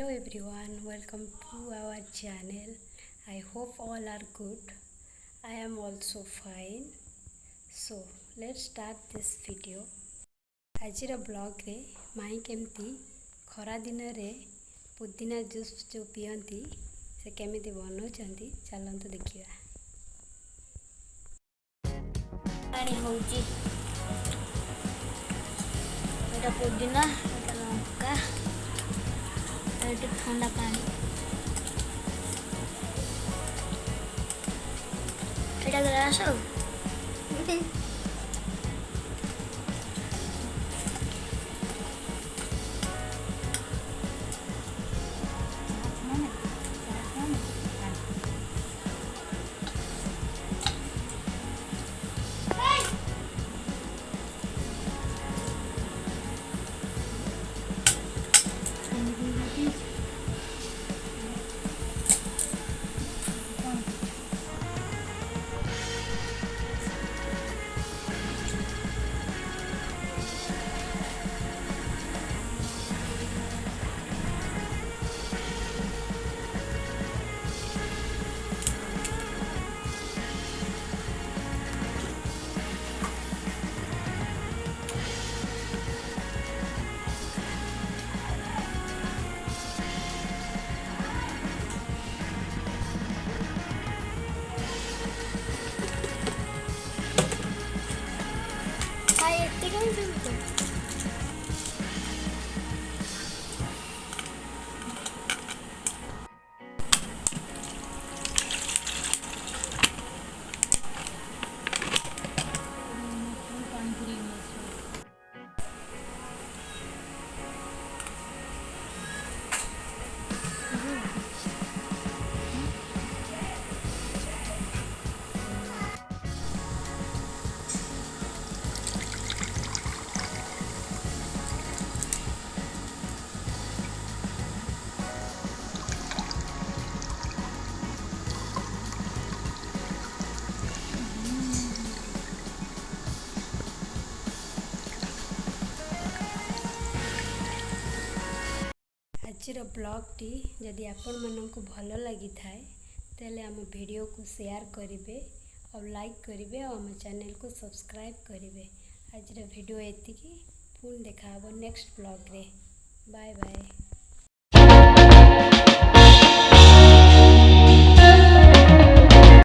Hello everyone, welcome to our channel. I hope all are good. I am also fine. So let's start this video. आजिर blog रे माई केमती खरा दिन रे पुदीना जूस जो पियंती से केमिति बनाउछंती चलंतु देखिया। पानी होउची एटा पुदीना एटा लंका एटा ठंडा पानी एटा ग्लास हो आजिर ब्लॉग टी जदि आपण मानक भल लगी थाए तेले आम वीडियो को शेयर करेंगे और लाइक करेंगे और आम चैनल को सब्सक्राइब करेंगे। आजिर वीडियो एतिकी पुणी देखा नेक्स्ट ब्लॉग रे। Bye bye.